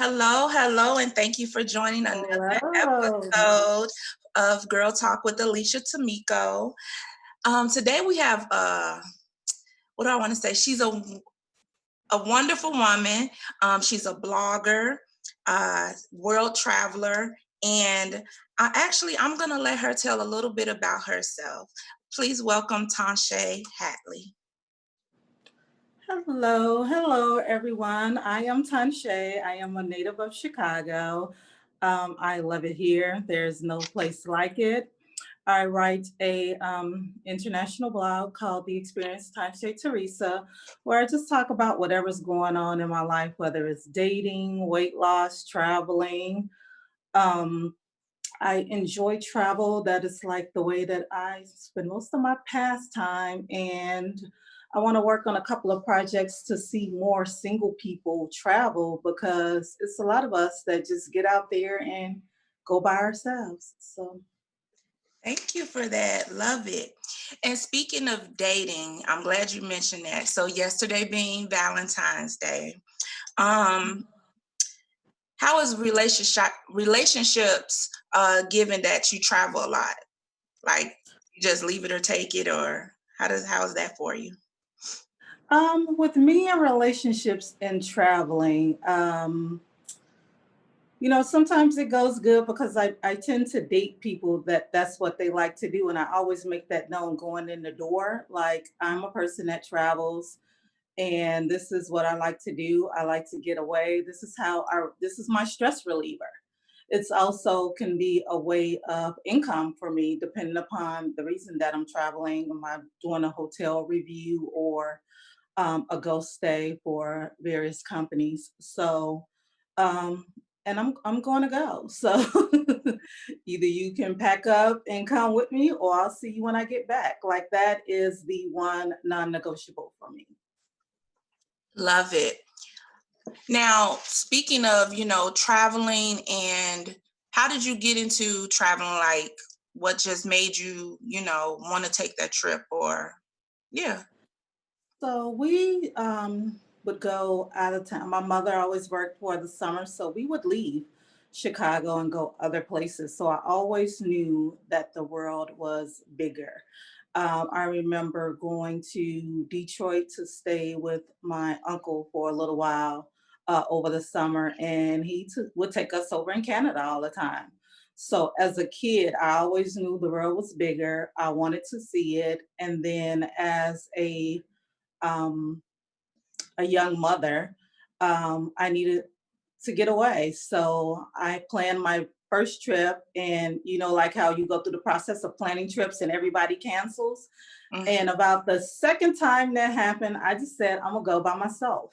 Hello, hello, and thank you for joining another Hello. episode of Girl Talk with Alicia Tamiko. Today we have what do I want to say? She's a wonderful woman. She's a blogger, world traveler, and I'm gonna let her tell a little bit about herself. Please welcome TonShay Hatley. Hello, everyone. I am TonShay. I am a native of Chicago. I love it here. There's no place like it. I write a international blog called The Experience TonShay Teresa, where I just talk about whatever's going on in my life, whether it's dating, weight loss, traveling. Um, I enjoy travel. That is like the way that I spend most of my pastime. And I want to work on a couple of projects to see more single people travel because it's a lot of us that just get out there and go by ourselves. So, Thank you for that. Love it. And speaking of dating, I'm glad you mentioned that. So yesterday being Valentine's Day, um, how is relationships given that you travel a lot? Like you just leave it or take it, or how is that for you? with me and relationships and traveling, sometimes it goes good because I tend to date people that's what they like to do. And I always make that known going in the door. Like, I'm a person that travels and this is what I like to do. I like to get away. This is my stress reliever. It's also can be a way of income for me, depending upon the reason that I'm traveling. Am I doing a hotel review or a ghost stay for various companies? So, um, and I'm going to go. So either you can pack up and come with me, or I'll see you when I get back. Like, that is the one non-negotiable for me. Love it. Now, speaking of, traveling, and how did you get into traveling? Like, what just made you, want to take that trip? Or, yeah. So we would go out of town. My mother always worked for the summer, so we would leave Chicago and go other places. So I always knew that the world was bigger. I remember going to Detroit to stay with my uncle for a little while over the summer, and would take us over in Canada all the time. So as a kid, I always knew the world was bigger. I wanted to see it. And then as um, a young mother, I needed to get away. So I planned my first trip, and like how you go through the process of planning trips and everybody cancels. Mhm. And about the second time that happened, I just said, I'm gonna go by myself.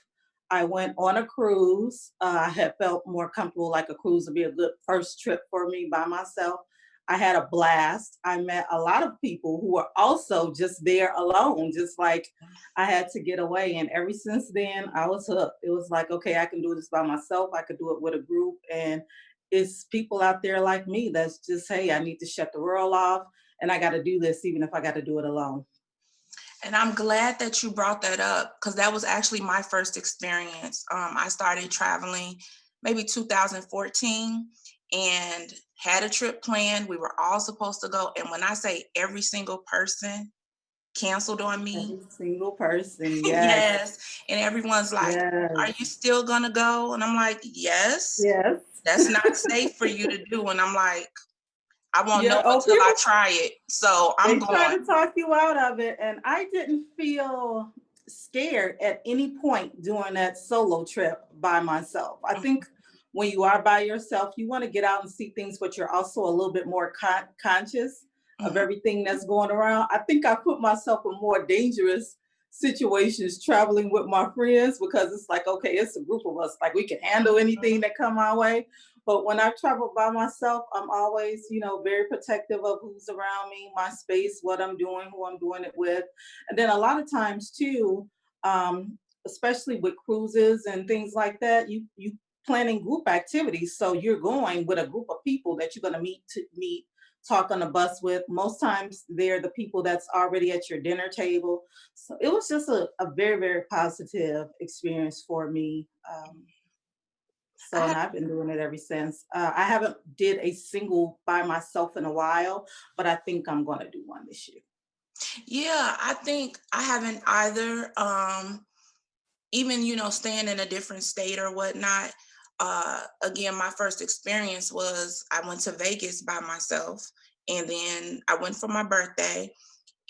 I went on a cruise. I had felt more comfortable, like a cruise would be a good first trip for me by myself. I had a blast. I met a lot of people who were also just there alone, just like I had to get away. And ever since then, I was hooked. It was like, okay, I can do this by myself. I could do it with a group. And it's people out there like me that's just, hey, I need to shut the world off and I got to do this, even if I got to do it alone. And I'm glad that you brought that up because that was actually my first experience. I started traveling maybe 2014 and had a trip planned. We were all supposed to go. And when I say every single person canceled on me, Every single person. Yes. yes. And everyone's like, are you Yes. still going to go? And I'm like, yes, Yes. that's not safe for you to do. And I'm like, I won't know Yeah. Oh, until I people, try it. So I'm they try going. to talk you out of it. And I didn't feel scared at any point during that solo trip by myself. I think when you are by yourself, you want to get out and see things, but you're also a little bit more conscious of Mhm. everything that's going around. I think I put myself in more dangerous situations traveling with my friends because it's like, okay, it's a group of us, like we can handle anything that come our way. But when I travel by myself, I'm always, very protective of who's around me, my space, what I'm doing, who I'm doing it with. And then a lot of times too, especially with cruises and things like that, you planning group activities. So you're going with a group of people that you're going to meet, talk on the bus with. Most times they're the people that's already at your dinner table. So it was just a very, very positive experience for me. So, and I've been doing it ever since. I haven't did a single by myself in a while, but I think I'm going to do one this year. Yeah, I think I haven't either. Even, staying in a different state or whatnot. Again, my first experience was I went to Vegas by myself, and then I went for my birthday,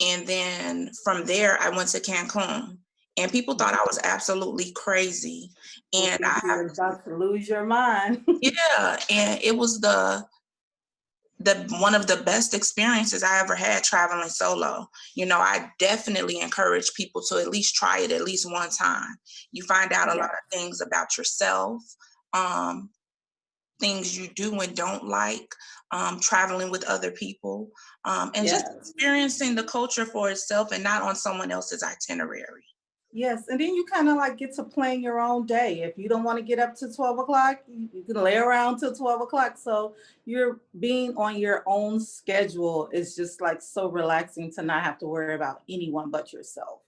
and then from there I went to Cancun. And people thought I was absolutely crazy. Will And I think have, you're about to lose your mind. yeah, and it was the one of the best experiences I ever had traveling solo. I definitely encourage people to at least try it at least one time. You find out a lot Yeah. of things about yourself, um, things you do and don't like, traveling with other people, and just Yes. experiencing the culture for itself and not on someone else's itinerary. Yes. And then you kind of like get to plan your own day. If you don't want to get up to 12 o'clock, you can lay around till 12 o'clock. So you're being on your own schedule is just like so relaxing to not have to worry about anyone but yourself.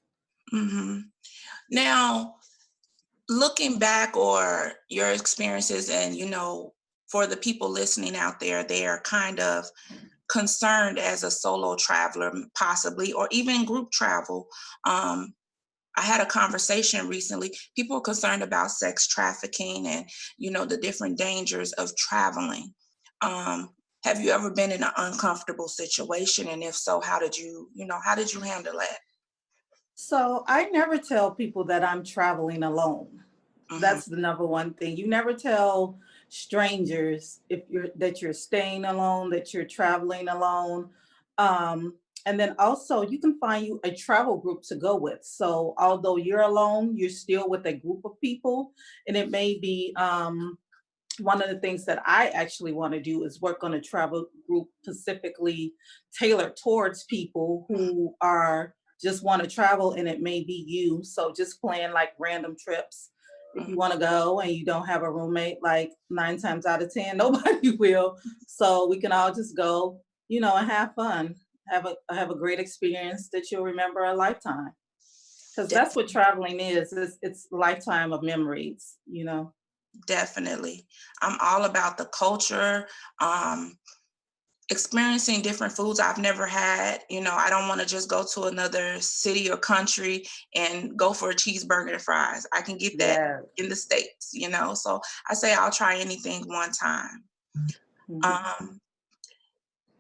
hmm Now, looking back or your experiences, and for the people listening out there, they are kind of concerned as a solo traveler, possibly, or even group travel. Um, I had a conversation recently. People are concerned about sex trafficking and, the different dangers of traveling. Um, have you ever been in an uncomfortable situation? And if so, how did you handle that? So I never tell people that I'm traveling alone. hmm That's the number one thing. You never tell strangers if you're staying alone, that you're traveling alone. And then also you can find you a travel group to go with. So although you're alone, you're still with a group of people. And it may be one of the things that I actually want to do is work on a travel group specifically tailored towards people who are just want to travel, and it may be you. So just plan like random trips. If you want to go and you don't have a roommate, like 9 times out of 10, nobody will. So we can all just go, and have fun, have a great experience that you'll remember a lifetime. Because that's what traveling is. It's lifetime of memories. Definitely. I'm all about the culture, um, experiencing different foods I've never had. I don't want to just go to another city or country and go for a cheeseburger and fries. I can get that Yeah. in the States. So I say I'll try anything one time. Mhm. Um,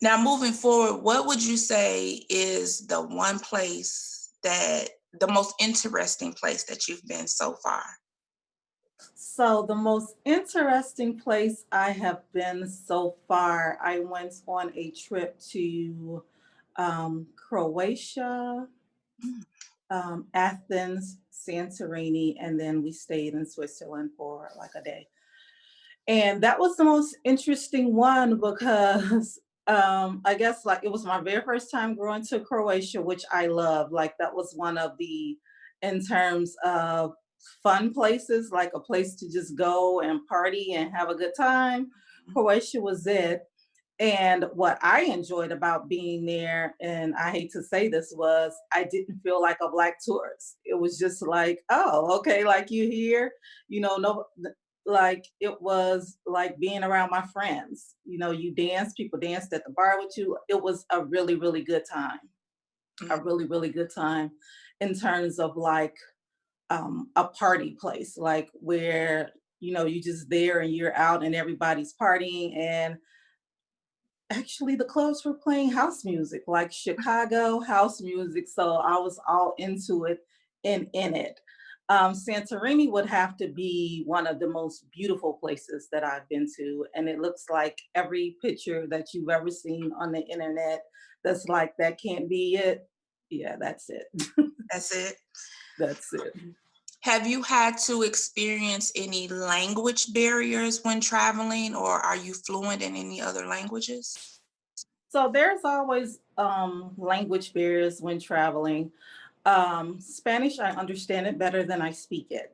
Now, moving forward, what would you say is the one place the most interesting place that you've been so far? So the most interesting place I have been so far, I went on a trip to Croatia, Mm, Athens, Santorini, and then we stayed in Switzerland for like a day. And that was the most interesting one because I guess like it was my very first time going to Croatia, which I love. Like that was one of the, in terms of fun places, like a place to just go and party and have a good time. Croatia was it. And what I enjoyed about being there, and I hate to say this, was I didn't feel like a black tourist. It was just like, oh, okay, like you here, no, like it was like being around my friends. You dance, people danced at the bar with you. It was a really, really good time. A mm, really, really good time in terms of like a party place, like where you just there and you're out and everybody's partying. And actually, the clubs were playing house music, like Chicago house music. So I was all into it and in it. Santorini would have to be one of the most beautiful places that I've been to. And it looks like every picture that you've ever seen on the internet that's like, that can't be it. Yeah, that's it. that's it. That's it. Have you had to experience any language barriers when traveling, or are you fluent in any other languages? So there's always language barriers when traveling. Spanish, I understand it better than I speak it.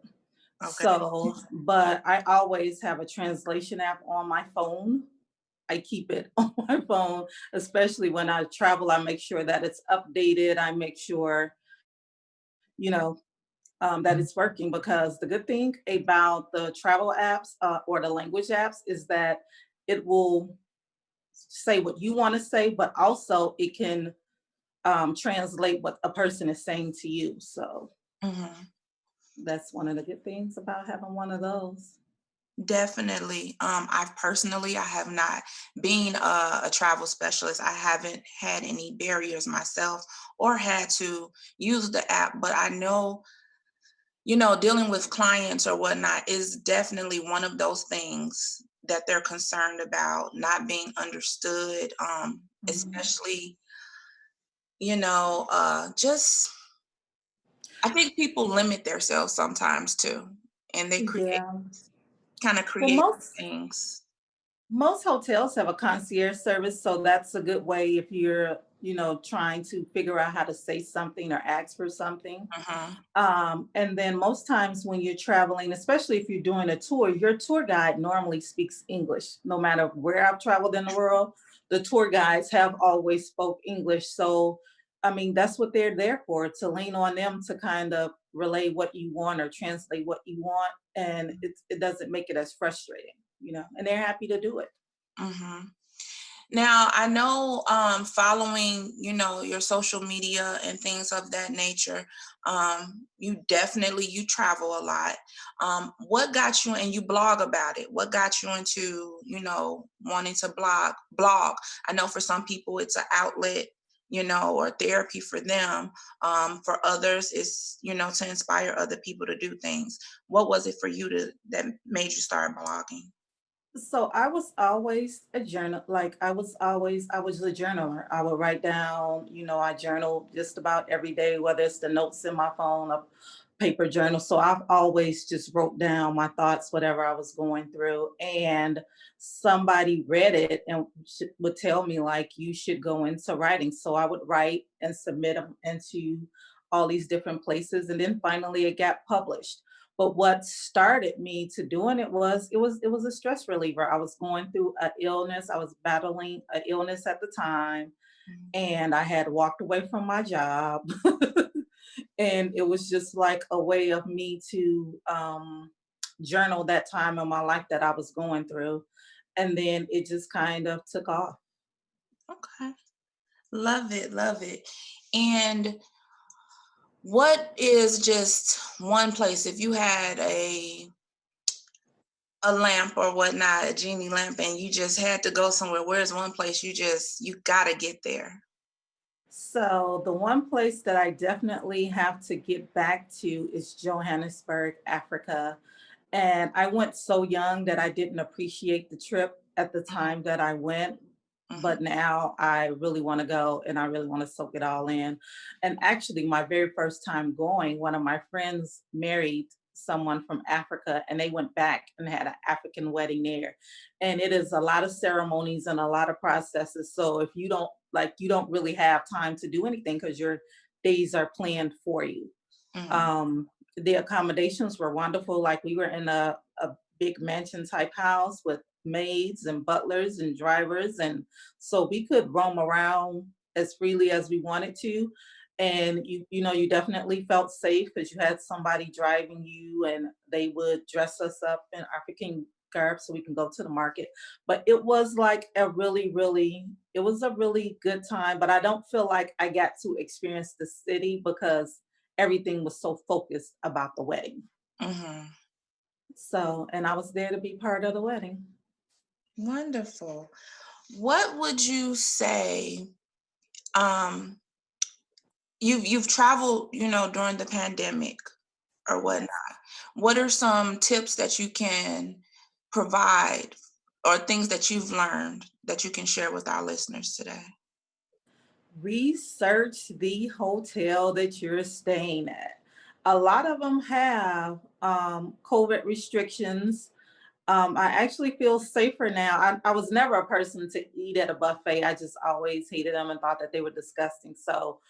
Okay. So, but I always have a translation app on my phone. I keep it on my phone, especially when I travel. I make sure that it's updated. I make sure, you know, that it's working, because the good thing about the travel apps or the language apps is that it will say what you want to say, but also it can translate what a person is saying to you. So Mhm. that's one of the good things about having one of those. Definitely. I have not, being a travel specialist, I haven't had any barriers myself or had to use the app, but I know, dealing with clients or whatnot is definitely one of those things that they're concerned about, not being understood, Mhm. especially, just, I think people limit themselves sometimes too, and they Yeah. kind of Well, create most things. most hotels have a concierge service, so that's a good way if you're, trying to figure out how to say something or ask for something. Uh-huh. And then most times when you're traveling, especially if you're doing a tour, your tour guide normally speaks English. No matter where I've traveled in the world, the tour guides have always spoke English. So, I mean, that's what they're there for, to lean on them to kind of relay what you want or translate what you want. And it doesn't make it as frustrating, and they're happy to do it. Mhm. Now, I know, following, your social media and things of that nature, you travel a lot. What got you, and you blog about it? What got you into, wanting to blog? I know for some people it's an outlet, or therapy for them. For others, it's, to inspire other people to do things. What was it for you that made you start blogging? So I was always a journal, like I was a journaler. I would write down, I journal just about every day, whether it's the notes in my phone or paper journal. So I've always just wrote down my thoughts, whatever I was going through. And somebody read it and would tell me, like, you should go into writing. So I would write and submit them into all these different places. And then finally it got published. But what started me to doing it was a stress reliever. I was going through an illness. I was battling an illness at the time, Mhm. and I had walked away from my job. And it was just like a way of me to journal that time in my life that I was going through. And then it just kind of took off. Okay. Love it, love it. And what is just one place, if you had a lamp or whatnot, a genie lamp, and you just had to go somewhere, where's one place you gotta get there? So the one place that I definitely have to get back to is Johannesburg, Africa. And I went so young that I didn't appreciate the trip at the Mhm, time that I went. mhm, But now I really want to go and I really want to soak it all in. And actually, my very first time going, one of my friends married someone from Africa and they went back and had an African wedding there. And it is a lot of ceremonies and a lot of processes. So if you don't like, you don't really have time to do anything because your days are planned for you. mhm, The accommodations were wonderful. Like, we were in a big mansion type house with maids and butlers and drivers. And so we could roam around as freely as we wanted to. And you definitely felt safe because you had somebody driving you, and they would dress us up in African garb so we can go to the market. But it was like it was a really good time. But I don't feel like I got to experience the city because everything was so focused about the wedding. mhm. So, and I was there to be part of the wedding. Wonderful. What would you say, um, you've traveled, during the pandemic or whatnot. Yes. What are some tips that you can provide or things that you've learned that you can share with our listeners today? Research the hotel that you're staying at. A lot of them have COVID restrictions. I actually feel safer now. I was never a person to eat at a buffet. I just always hated them and thought that they were disgusting. So,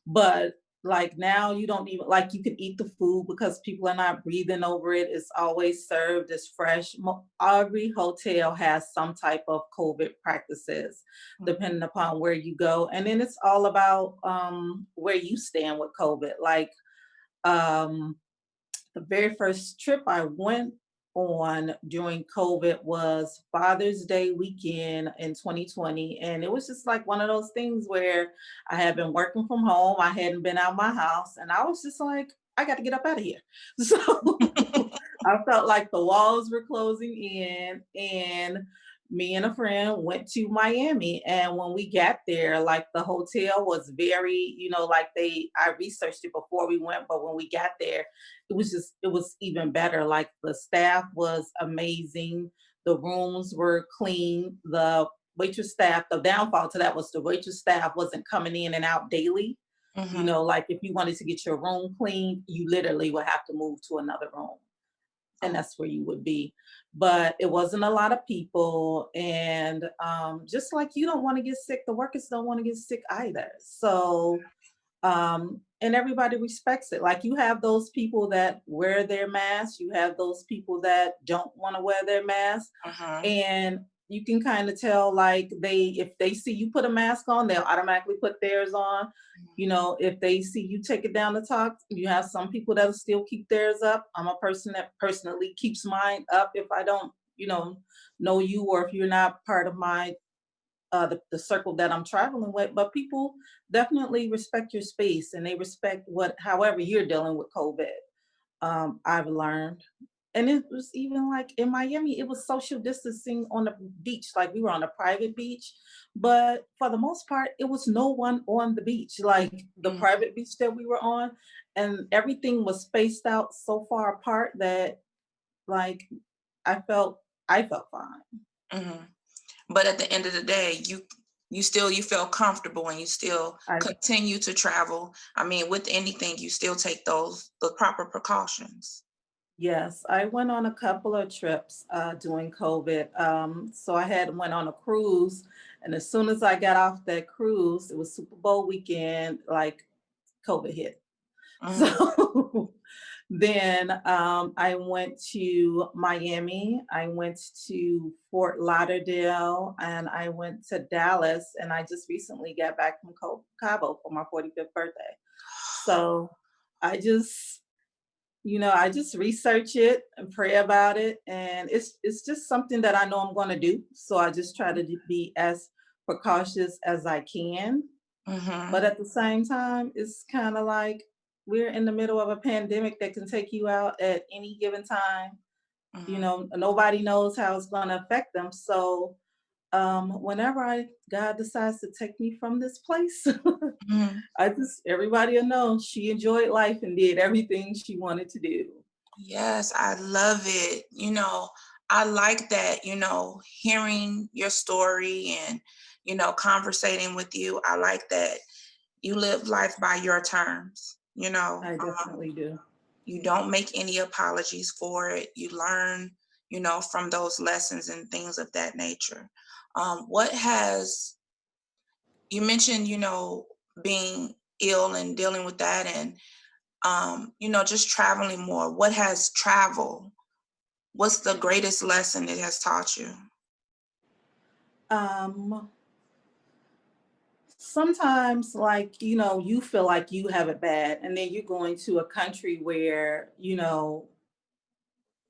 but like now, you don't even like, you can eat the food because people are not breathing over it. It's always served as fresh. Every hotel has some type of COVID practices, Mm, depending upon where you go. And then it's all about where you stand with COVID. Like, The very first trip I went on during COVID was Father's Day weekend in 2020. And it was just like one of those things where I had been working from home. I hadn't been out of my house. And I was just like, I got to get up out of here. So I felt like the walls were closing in. And me and a friend went to Miami. And when we got there, like the hotel was very, like I researched it before we went, but when we got there, it was even better. Like the staff was amazing. The rooms were clean. The waitress staff, the downfall to that was the waitress staff wasn't coming in and out daily. Mm-hmm. Like if you wanted to get your room cleaned, you literally would have to move to another room and Oh. that's where you would be. But it wasn't a lot of people. And just like you don't want to get sick, the workers don't want to get sick either. So, and everybody respects it. Like you have those people that wear their masks, you have those people that don't want to wear their mask. Mm-hmm. And you can kind of tell, like, if they see you put a mask on, they'll automatically put theirs on. If they see you take it down to talk, you have some people that'll still keep theirs up. I'm a person that personally keeps mine up if I don't, know you, or if you're not part of my the circle that I'm traveling with. But people definitely respect your space and they respect however you're dealing with COVID. I've learned. And it was even like in Miami, it was social distancing on the beach. Like we were on a private beach, but for the most part, it was no one on the beach, like the Mm-hmm. private beach that we were on. And everything was spaced out so far apart that like I felt I felt fine. Mm-hmm. But at the end of the day, you feel comfortable and you still I continue to travel. I mean, with anything, you still take the proper precautions. Yes, I went on a couple of trips during COVID. So I had went on a cruise, and as soon as I got off that cruise, it was Super Bowl weekend, like COVID hit. Mm-hmm. So then I went to Miami, I went to Fort Lauderdale, and I went to Dallas, and I just recently got back from Cabo for my 45th birthday. So I just I just research it and pray about it, and it's just something that I know I'm going to do. So I just try to be as precautious as I can. Mm-hmm. But at the same time, it's kind of like we're in the middle of a pandemic that can take you out at any given time. Mm-hmm. Nobody knows how it's going to affect them. So whenever God decides to take me from this place, Mm-hmm. I just everybody will know she enjoyed life and did everything she wanted to do. Yes, I love it. I like that, hearing your story and, conversating with you. I like that you live life by your terms, I definitely do. you don't make any apologies for it. You learn, from those lessons and things of that nature. What has, you mentioned, being ill and dealing with that and, just traveling more. What has travel What's the greatest lesson it has taught you? Um, Sometimes, like, you feel like you have it bad, and then you're going to a country where,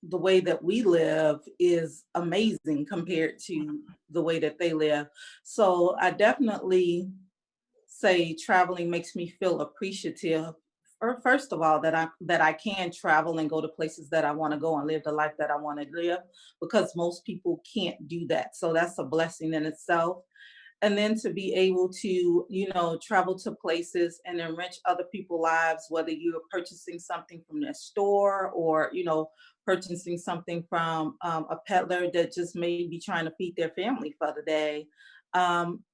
the way that we live is amazing compared to the way that they live. So I definitely say traveling makes me feel appreciative. Or first of all, that I can travel and go to places that I want to go and live the life that I want to live, because most people can't do that. So that's a blessing in itself. And then to be able to travel to places and enrich other people's lives, whether you're purchasing something from their store, or purchasing something from a peddler that just may be trying to feed their family for the day.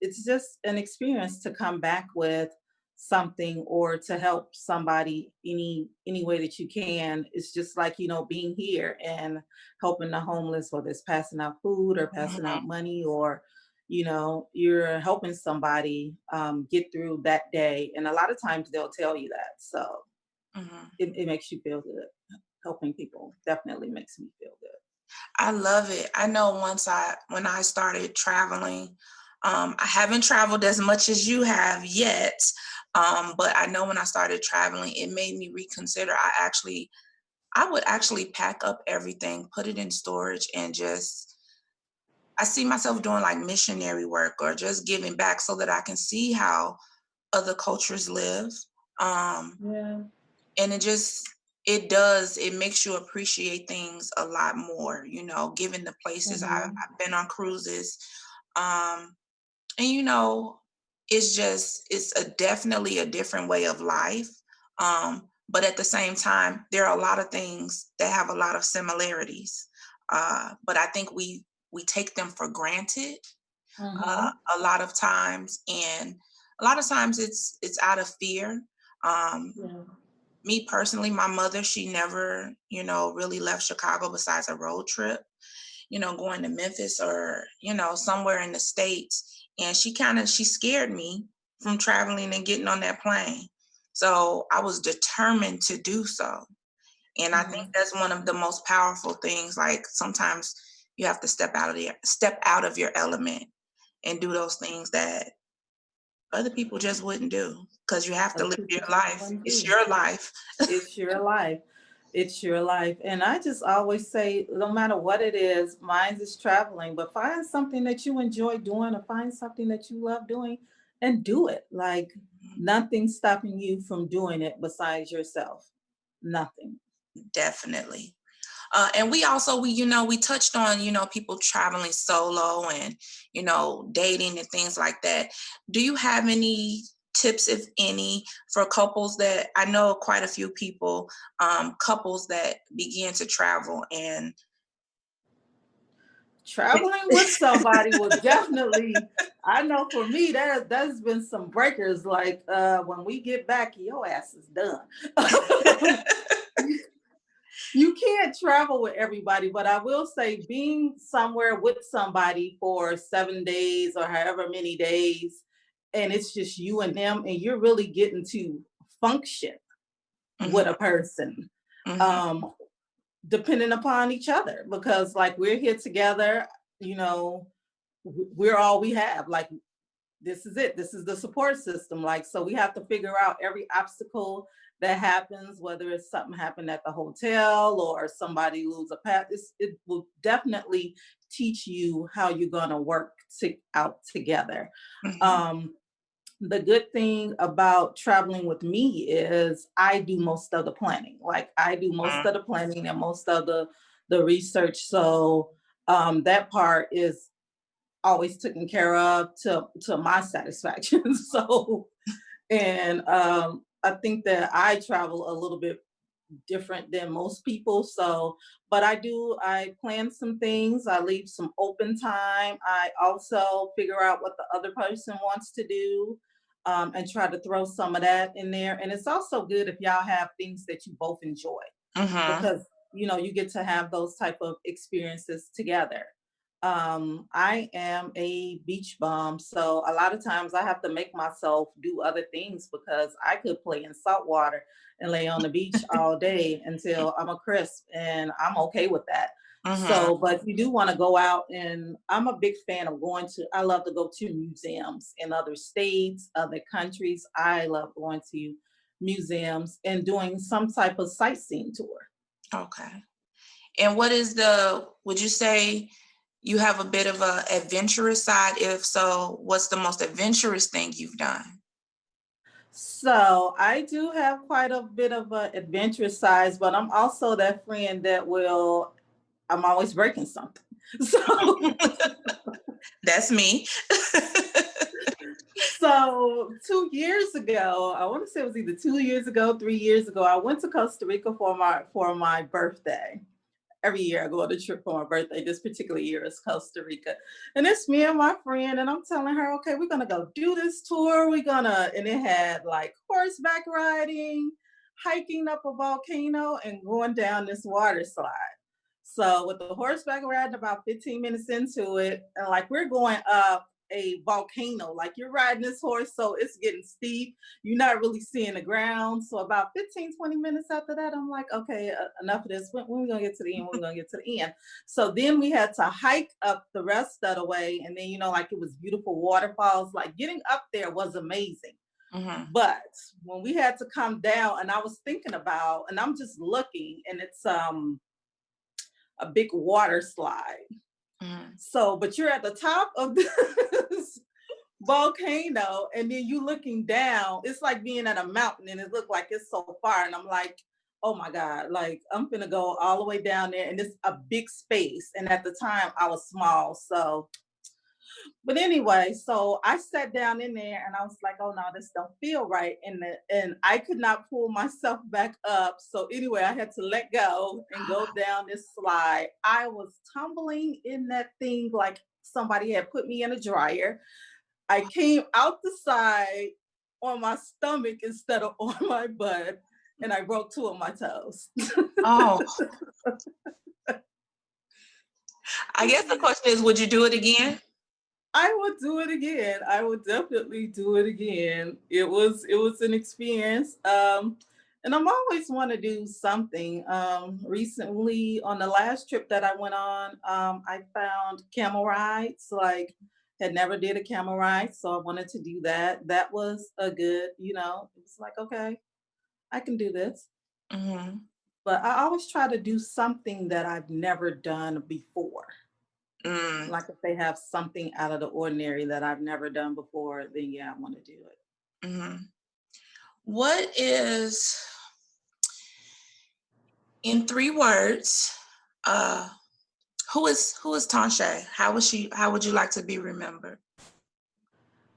It's just an experience to come back with something or to help somebody any way that you can. It's just like being here and helping the homeless, whether it's passing out food or passing Mhm, out money, or you're helping somebody get through that day. And a lot of times they'll tell you that. So mhm. it makes you feel good. Helping people definitely makes me feel good. I love it. I know when I started traveling, I haven't traveled as much as you have yet, but I know when I started traveling, it made me reconsider. I would actually pack up everything, put it in storage, and just I see myself doing like missionary work or just giving back so that I can see how other cultures live. Um, Yeah. and it makes you appreciate things a lot more, given the places Hmm. I've been on cruises. Um, and it's definitely a different way of life. But at the same time, there are a lot of things that have a lot of similarities. But I think we take them for granted Hmm. a lot of times, and a lot of times it's out of fear. Um, Yeah. Me personally, my mother, she never, really left Chicago besides a road trip, going to Memphis or, somewhere in the States. And she scared me from traveling and getting on that plane. So I was determined to do so. And I think Hmm. that's one of the most powerful things. Like sometimes you have to step out of your element and do those things that other people just wouldn't do because you have to Other live people your just life. wouldn't It's do. your life. It's your life. It's your life. And I just always say, no matter what it is, mine is traveling, but find something that you enjoy doing or find something that you love doing and do it. Like nothing stopping you from doing it besides yourself. Nothing. Definitely. And we touched on, people traveling solo and, dating and things like that. Do you have any tips, if any, for couples that I know quite a few people, couples that begin to travel and Traveling with somebody will definitely, I know for me, there's been some breakers like when we get back, your ass is done. You can't travel with everybody, but I will say being somewhere with somebody for 7 days or however many days, and it's just you and them, and you're really getting to function Mhm, with a person, mhm, um, depending upon each other, because like we're here together, you know, we're all we have. Like this is it. This is the support system. Like, so we have to figure out every obstacle that happens, whether it's something happened at the hotel or somebody lose a pet. It will definitely teach you how you're going to work out together. mhm, Um, the good thing about traveling with me is I do most of the planning. Like I do most mhm. of the planning and most of the research. So that part is always taken care of to my satisfaction. So, and I think that I travel a little bit different than most people. So, but I plan some things. I leave some open time. I also figure out what the other person wants to do. And try to throw some of that in there. And it's also good if y'all have things that you both enjoy Mhm. because you get to have those type of experiences together. I am a beach bum, so a lot of times I have to make myself do other things because I could play in salt water and lay on the beach all day until I'm a crisp, and I'm okay with that. Mhm. So, but you do want to go out, and I'm a big fan of I love to go to museums in other states, other countries. I love going to museums and doing some type of sightseeing tour. Okay. And would you say you have a bit of a adventurous side? If so, what's the most adventurous thing you've done? So I do have quite a bit of an adventurous size, but I'm also that friend that I'm always breaking something. So, That's me. so 2 years ago, I want to say it was either 2 years ago, 3 years ago, I went to Costa Rica for my birthday. Every year I go on a trip for my birthday. This particular year is Costa Rica. And it's me and my friend, and I'm telling her, okay, we're gonna go do this tour. And it had like horseback riding, hiking up a volcano, and going down this water slide. So with the horseback riding about 15 minutes into it, and like we're going up a volcano, like you're riding this horse, so it's getting steep. You're not really seeing the ground. So about 15, 20 minutes after that, I'm like, okay, enough of this. When we gonna get to the end? When we gonna get to the end? So then we had to hike up the rest of the way. And then, like it was beautiful waterfalls. Like getting up there was amazing. Mm-hmm. But when we had to come down, and I was thinking about, and I'm just looking, and it's a big water slide. Mm-hmm. So, but you're at the top of this volcano, and then you looking down. It's like being at a mountain, and it looked like it's so far. And I'm like, oh my God, like I'm gonna go all the way down there, and it's a big space. And at the time, I was small, so but anyway, so I sat down in there and I was like, oh no, this don't feel right. And I could not pull myself back up. So anyway, I had to let go and go down this slide. I was tumbling in that thing like somebody had put me in a dryer. I came out the side on my stomach instead of on my butt, and I broke two of my toes. Oh, I guess the question is, would you do it again? I would do it again. I would definitely do it again. It was an experience. And I'm always want to do something. Recently on the last trip that I went on, I found camel rides, like had never did a camel ride, so I wanted to do that. That was a good, it was like, okay, I can do this. Mm-hmm. But I always try to do something that I've never done before. Mm, Like if they have something out of the ordinary that I've never done before, then yeah, I want to do it. mm-hmm. What is, in 3 words, uh, who is TonShay? How would you like to be remembered?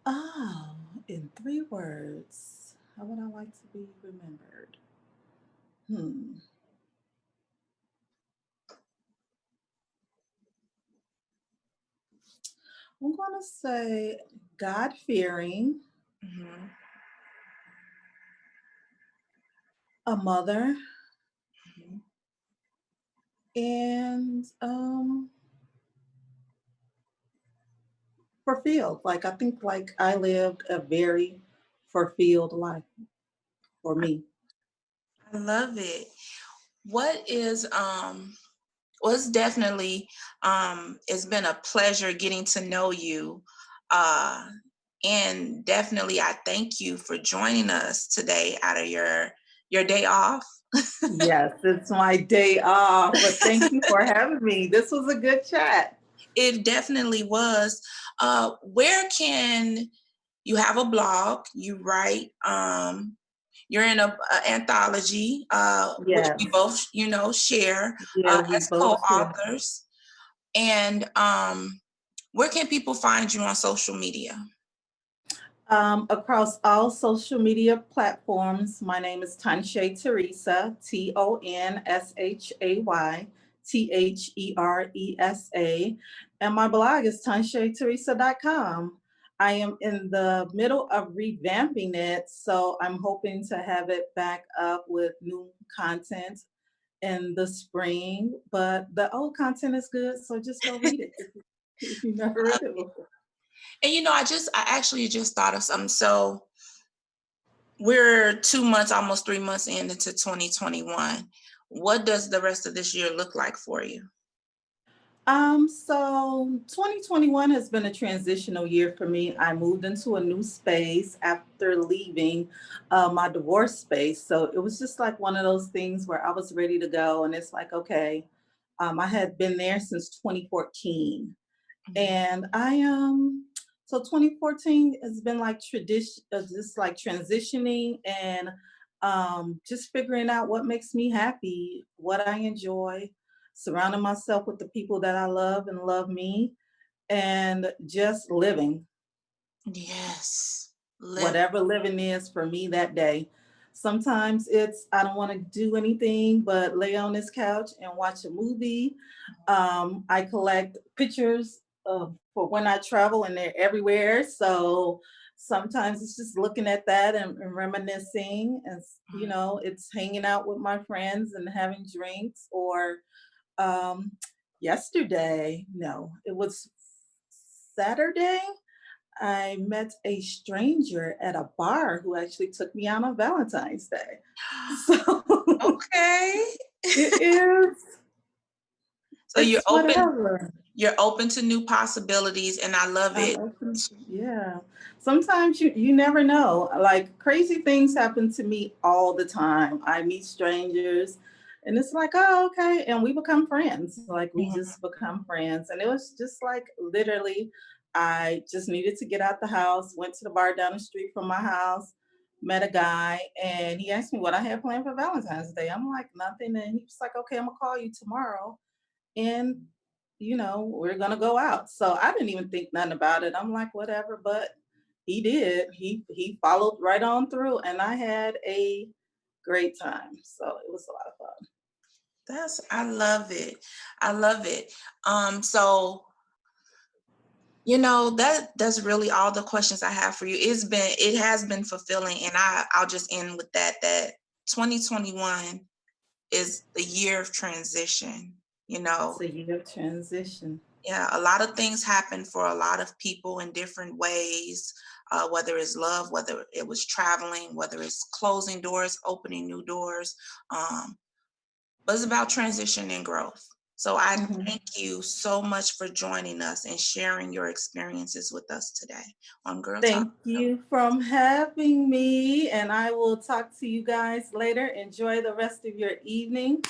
Oh, in 3 words, how would I like to be remembered? Hmm. I'm going to say God fearing, Mm-hmm. a mother, Mm-hmm. and fulfilled. Like I think like I lived a very fulfilled life for me. I love it. What is well, it's definitely it's been a pleasure getting to know you. Uh and definitely I thank you for joining us today out of your day off. Yes, it's my day off, but thank you for having me. This was a good chat. It definitely was. Where can you have a blog? You write. You're in a anthology, which we Yes. both, share Yeah, we as both share. co-authors. And where can people find you on social media? Across all social media platforms, my name is Tonshay Teresa, TonShay, and my blog is TonShayTeresa.com. I am in the middle of revamping it, so I'm hoping to have it back up with new content in the spring. But the old content is good, so just go read it if you never read it before. And I actually just thought of something. So we're 2 months, almost 3 months into 2021. What does the rest of this year look like for you? So 2021 has been a transitional year for me. I moved into a new space after leaving my divorce space. So it was just like one of those things where I was ready to go. And it's like, okay, I had been there since 2014. Mhm. And so 2014 has been like tradition, just like transitioning and just figuring out what makes me happy, what I enjoy, surrounding myself with the people that I love and love me, and just living Yes. Live. whatever living is for me that day. Sometimes it's I don't want to do anything but lay on this couch and watch a movie. I collect pictures for when I travel, and they're everywhere. So sometimes it's just looking at that and reminiscing, and it's hanging out with my friends and having drinks. Or um, yesterday, no, it was Saturday. I met a stranger at a bar who actually took me out on Valentine's Day. So Okay. it is, So you're it's open. whatever. You're open to new possibilities, and I love I'm it. open. Yeah. Sometimes you never know. Like crazy things happen to me all the time. I meet strangers and it's like, oh, okay. And we become friends. Like we Mhm. just become friends. And it was just like literally, I just needed to get out the house, went to the bar down the street from my house, met a guy, and he asked me what I had planned for Valentine's Day. I'm like, nothing. And he was like, okay, I'm gonna call you tomorrow and we're gonna go out. So I didn't even think nothing about it. I'm like, whatever, but he did. He followed right on through and I had a great time. So it was a lot of fun. I love it. I love it. So that's really all the questions I have for you. It has been fulfilling, and I'll just end with that 2021 is the year of transition. You It's know, a year of transition. yeah, a lot of things happen for a lot of people in different ways, whether it's love, whether it was traveling, whether it's closing doors, opening new doors. Um, but it's about transition and growth. So I Mhm. thank you so much for joining us and sharing your experiences with us today on Girl Talk. Thank you for having me, and I will talk to you guys later. Enjoy the rest of your evening.